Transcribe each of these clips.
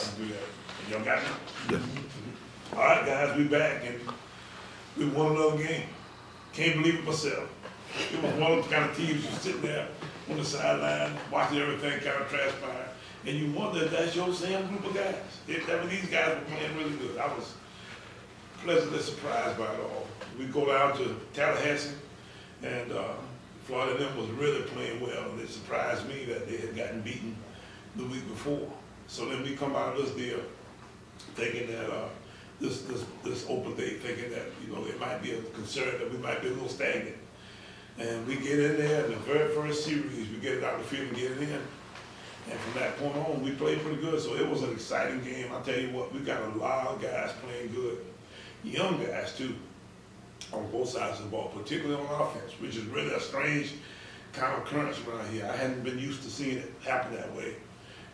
I can do that. Y'all got me? Yeah. All right, guys, we back, and we won another game. Can't believe it myself. It was one of the kind of teams you sitting there on the sideline, watching everything kind of transpire, and you wonder if that's your same group of guys. These guys were playing really good. I was pleasantly surprised by it all. We go down to Tallahassee, and Florida and them was really playing well, and it surprised me that they had gotten beaten the week before. So then we come out of this deal thinking that this open date, thinking that, you know, it might be a concern that we might be a little stagnant. And we get in there in the very first series, we get it out of the field and get it in. And from that point on, we played pretty good. So it was an exciting game. I'll tell you what, we got a lot of guys playing good. Young guys too, on both sides of the ball, particularly on offense, which is really a strange kind of occurrence around here. I hadn't been used to seeing it happen that way,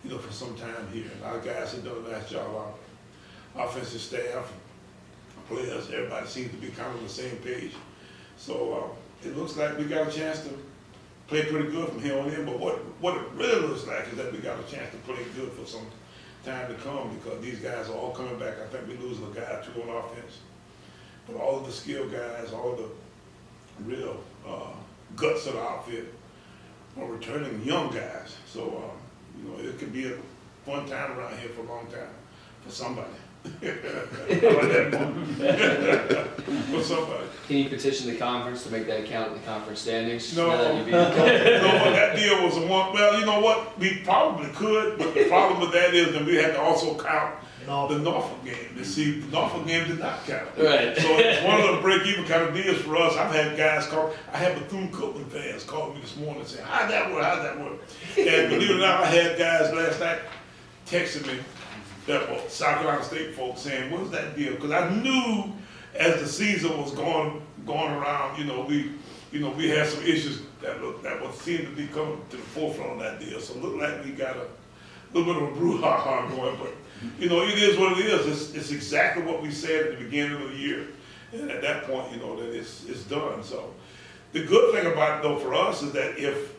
you know, for some time here. And our guys have done a nice job. Our offensive staff, players, everybody seems to be kind of on the same page. So it looks like we got a chance to play pretty good from here on in. But what it really looks like is that we got a chance to play good for some time to come, because these guys are all coming back. I think we're losing a guy or two on offense. But all of the skilled guys, all of the real guts of the outfit are returning, young guys. So, you know, it could be a fun time around here for a long time for somebody. I like that one. For somebody. Can you petition the conference to make that count in the conference standings? No, that deal was a one. Well, you know what? We probably could, but the problem with that is that we had to also count the Norfolk game. You see, the Norfolk game did not count. Right. So it's one of the break-even kind of deals for us. I've had guys call. I had Bethune-Cookman fans call me this morning saying, "How'd that work? How'd that work?" And believe it or not, I had guys last night texting me, that South Carolina State folks, saying, "What's that deal?" Because I knew as the season was going around, we had some issues that would seem to be coming to the forefront of that deal. So it looked like we got a little bit of a brouhaha going, but you know, it is what it is. It's exactly what we said at the beginning of the year, and at that point, you know, that it's done. So the good thing about it, though, for us is that if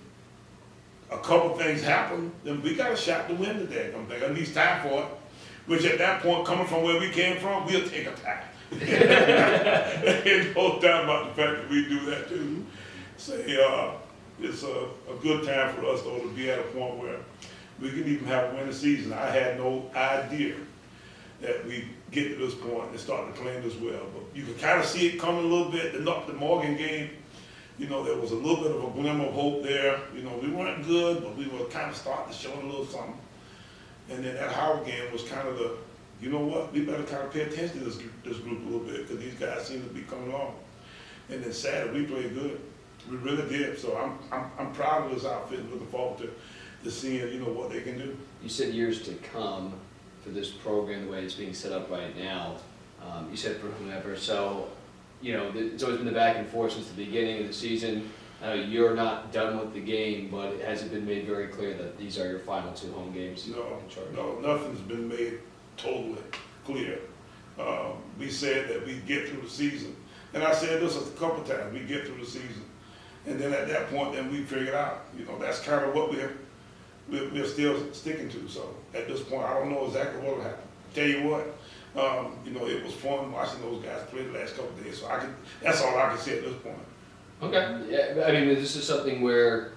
a couple things happen, then we got a shot to win the daggone thing, at least time for it. Which at that point, coming from where we came from, we'll take a tie. Ain't no doubt about the fact that we do that too. Say, it's a good time for us though to be at a point where we can even have a winning season. I had no idea that we get to this point and start to play this well, but you can kind of see it coming a little bit. The Morgan game, you know, there was a little bit of a glimmer of hope there. You know, we weren't good, but we were kind of starting to show a little something. And then that Howard game was kind of you know what, we better kind of pay attention to this group a little bit, because these guys seem to be coming along. And then Saturday, we played good. We really did. So I'm proud of this outfit and looking forward to seeing, you know, what they can do. You said years to come for this program, the way it's being set up right now. You said for whomever. So, you know, it's always been the back and forth since the beginning of the season. You're not done with the game, but has it been made very clear that these are your final 2 home games? No, nothing's been made totally clear. We said that we'd get through the season, and I said this a couple times, we get through the season, and then at that point, then we figured out, you know, that's kind of what we're still sticking to. So at this point, I don't know exactly what will happen. Tell you what, you know, it was fun watching those guys play the last couple of days, so that's all I can say at this point. Okay. Yeah, I mean, this is something where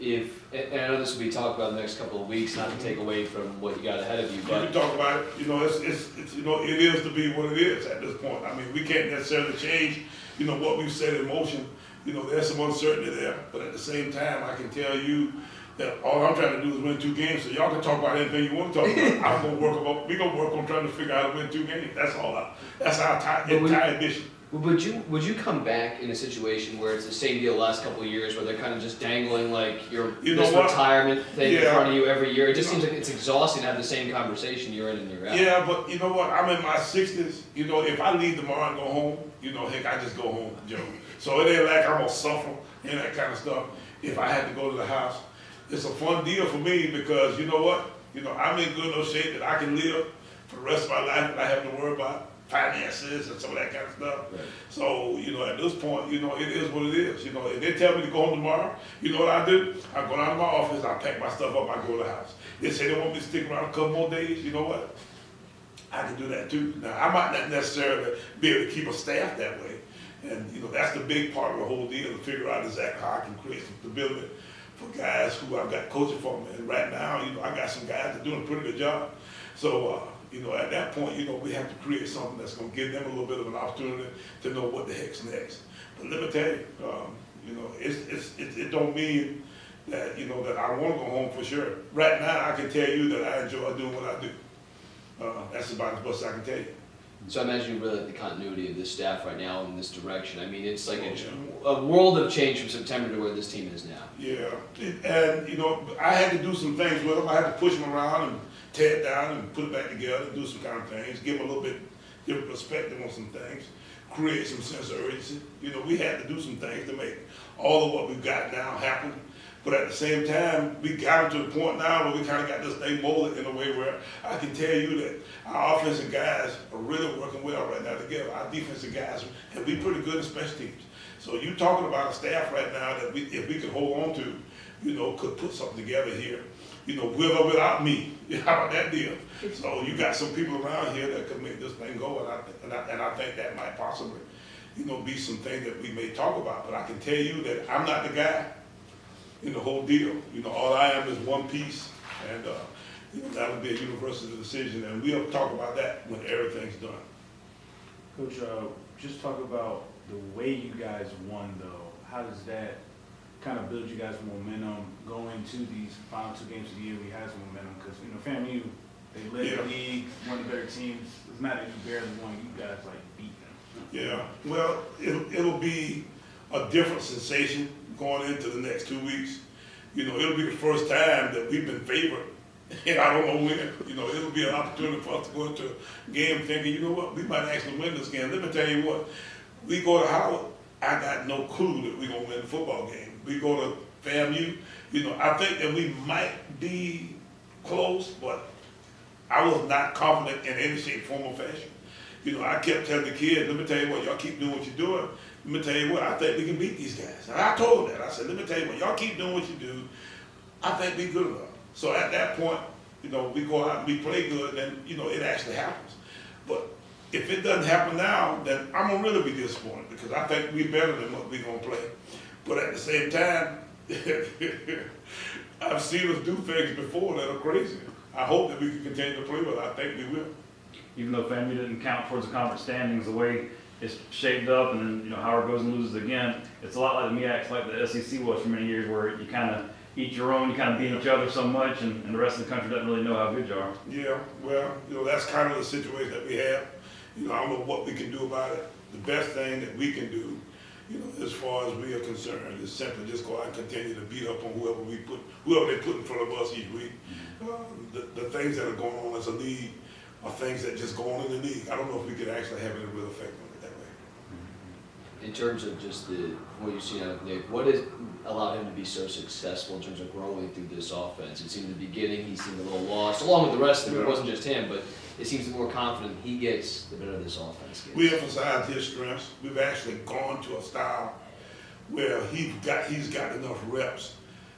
and I know this will be talked about in the next couple of weeks, not to take away from what you got ahead of you, but we can talk about it. You know, it's you know, it is to be what it is at this point. I mean, we can't necessarily change, you know, what we've set in motion. You know, there's some uncertainty there, but at the same time, I can tell you that all I'm trying to do is win 2 games. So y'all can talk about anything you want to talk about. We're gonna work on trying to figure out how to win 2 games. That's all. That's our entire mission. Would you come back in a situation where it's the same deal the last couple of years, where they're kind of just dangling like this retirement thing in front of you every year? It just seems like it's exhausting to have the same conversation year in and year out. Yeah, but you know what? I'm in my 60s. You know, if I leave tomorrow and go home, you know, heck, I just go home, Joe. So it ain't like I'm gonna suffer and that kind of stuff. If I had to go to the house, it's a fun deal for me, because you know what? You know, I'm in good enough shape that I can live for the rest of my life and I have to worry about finances and some of that kind of stuff. Right. So, you know, at this point, you know, it is what it is. You know, if they tell me to go home tomorrow, you know what I do? I go down to my office, I pack my stuff up, I go to the house. They say they want me to stick around a couple more days, you know what? I can do that too. Now, I might not necessarily be able to keep a staff that way. And, you know, that's the big part of the whole deal, to figure out exactly how I can create some stability for guys who I've got coaching for me. And right now, you know, I got some guys that are doing a pretty good job. So, you know, at that point, you know, we have to create something that's going to give them a little bit of an opportunity to know what the heck's next. But let me tell you, you know, it don't mean that, you know, that I want to go home for sure. Right now, I can tell you that I enjoy doing what I do. That's about as much as I can tell you. So I imagine you really like the continuity of this staff right now in this direction. I mean, it's like a world of change from September to where this team is now. Yeah, and, you know, I had to do some things with them. I had to push them around and tear it down and put it back together and do some kind of things, give them a little bit different perspective on some things, create some sense of urgency. You know, we had to do some things to make all of what we've got now happen. But at the same time, we got to the point now where we kind of got this thing molded in a way where I can tell you that our offensive guys are really working well right now together. Our defensive guys have been pretty good in special teams. So you talking about a staff right now that if we could hold on to, you know, could put something together here, you know, with or without me. How about that deal? So you got some people around here that could make this thing go, and I think that might possibly, you know, be some thing that we may talk about. But I can tell you that I'm not the guy in the whole deal. You know, all I am is one piece, and you know, that would be a university decision, and we'll talk about that when everything's done. Coach, just talk about the way you guys won, though. How does that kind of build you guys momentum going to these final 2 games of the year? We had some momentum because, you know, FAMU, they led the league, one of the better teams. It's not that you barely won, you guys like beat them. Yeah, well, it'll be a different sensation going into the next 2 weeks. You know, it'll be the first time that we've been favored, and I don't know when. You know, it'll be an opportunity for us to go into a game thinking, you know what, we might actually win this game. Let me tell you what, we go to Howard, I got no clue that we're going to win the football game. We go to FAMU, you know, I think that we might be close, but I was not confident in any shape, form, or fashion. You know, I kept telling the kids, let me tell you what, y'all keep doing what you're doing. Let me tell you what, I think we can beat these guys. And I told them that. I said, let me tell you what, y'all keep doing what you do. I think we good enough. So at that point, you know, we go out and we play good, and, you know, it actually happens. But if it doesn't happen now, then I'm going to really be disappointed because I think we're better than what we're going to play. But at the same time, I've seen us do things before that are crazy. I hope that we can continue to play well. I think we will. Even though FAMU didn't count towards the conference standings, the way it's shaped up, and then, you know, Howard goes and loses again, it's a lot like the MEACs, like the SEC was for many years, where you kind of eat your own, you kind of beat each other so much, and the rest of the country doesn't really know how good you are. Yeah, well, you know, that's kind of the situation that we have. You know, I don't know what we can do about it. The best thing that we can do, you know, as far as we are concerned, is simply just go out and continue to beat up on whoever they put in front of us each week. The things that are going on as a league are things that just go on in the league. I don't know if we could actually have any real effect on it that way. In terms of just what you've seen out of Nick, what has allowed him to be so successful in terms of growing through this offense? It seemed in the beginning he seemed a little lost, along with the rest of them. It wasn't just him, but it seems the more confident he gets, the better this offense gets. We emphasize his strengths. We've actually gone to a style where he's got enough reps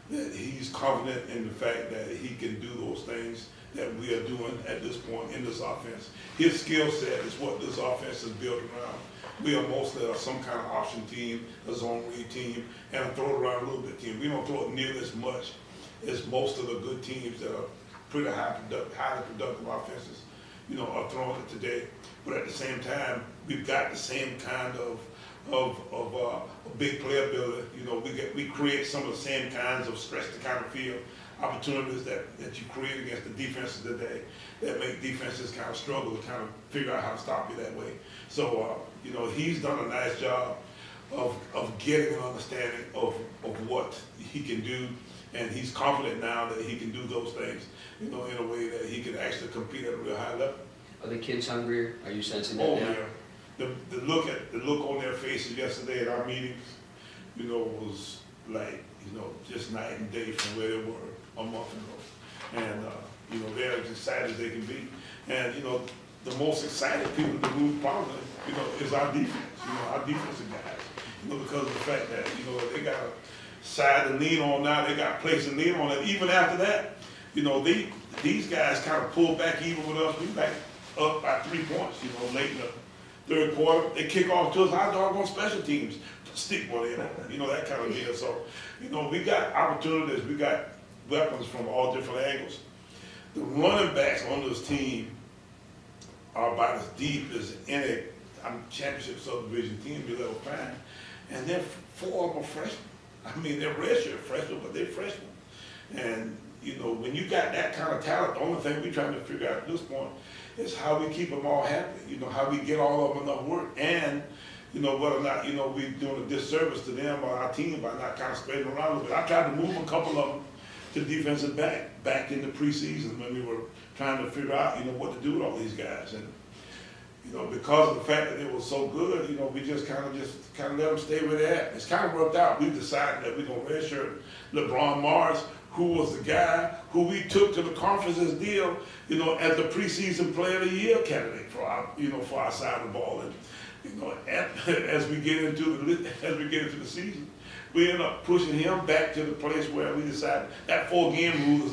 that he's confident in the fact that he can do those things that we are doing at this point in this offense. His skill set is what this offense is built around. We are mostly some kind of option team, a zone read team, and a throw it around a little bit team. We don't throw it nearly as much as most of the good teams that are pretty highly productive offenses, you know, are throwing it today. But at the same time, we've got the same kind of big play ability. You know, we create some of the same kinds of stretch the kind of field opportunities that you create against the defenses today that make defenses kind of struggle to kind of figure out how to stop you that way. So, you know, he's done a nice job of getting an understanding of what he can do, and he's confident now that he can do those things, you know, in a way that he can actually compete at a real high level. Are the kids hungrier? Are you sensing that now? Yeah. The look on their faces yesterday at our meetings, you know, was like, you know, just night and day from where they were a month ago. And, you know, they're as excited as they can be. And, you know, the most excited people to move probably, you know, is our defense, you know, our defensive guys. You know, because of the fact that, you know, they got a side to lean on now, they got a place to lean on, and even after that, you know, these guys kind of pulled back even with us. We back up by 3 points, you know, late in the third quarter. They kick off to us, our doggone special teams stick one in, you know, that kind of deal. So, you know, we got opportunities, we got weapons from all different angles. The running backs on this team are about as deep as any championship subdivision team you'll ever find. And they're 4 of them are freshmen. I mean, they're redshirt freshmen, but they're freshmen. And, you know, when you got that kind of talent, the only thing we're trying to figure out at this point is how we keep them all happy, you know, how we get all of them enough work, and, you know, whether or not, you know, we're doing a disservice to them or our team by not kind of spreading them around a little bit. I tried to move a couple of them to defensive back in the preseason when we were trying to figure out, you know, what to do with all these guys. And, you know, because of the fact that they were so good, you know, we just kind of let them stay where they're at. It's kind of worked out. We decided that we're going to redshirt LeBron Morris, who was the guy who we took to the conference's deal, you know, as the preseason player of the year candidate for our, you know, for our side of the ball. And, you know, as we get into the season, we end up pushing him back to the place where we decided that 4-game rule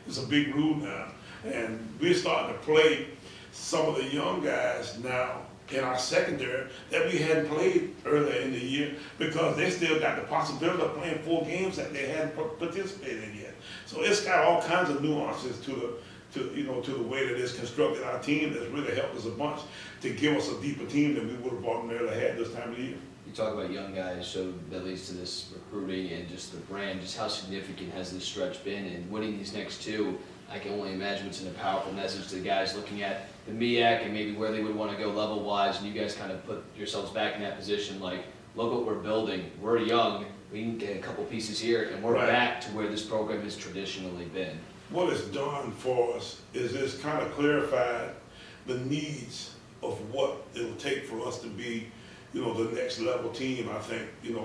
is a big rule now. And we're starting to play some of the young guys now in our secondary that we hadn't played earlier in the year because they still got the possibility of playing 4 games that they hadn't participated in yet. So it's got all kinds of nuances to the way that it's constructed our team that's really helped us a bunch to give us a deeper team than we would have ordinarily had this time of the year. You talk about young guys, so that leads to this recruiting and just the brand. Just how significant has this stretch been? And winning these next 2, I can only imagine it's a powerful message to the guys looking at the MEAC and maybe where they would want to go level-wise, and you guys kind of put yourselves back in that position, like, look what we're building. We're young. We can get a couple pieces here, and we're right back to where this program has traditionally been. What it's done for us is it's kind of clarified the needs of what it will take for us to be, you know, the next level team. I think, you know,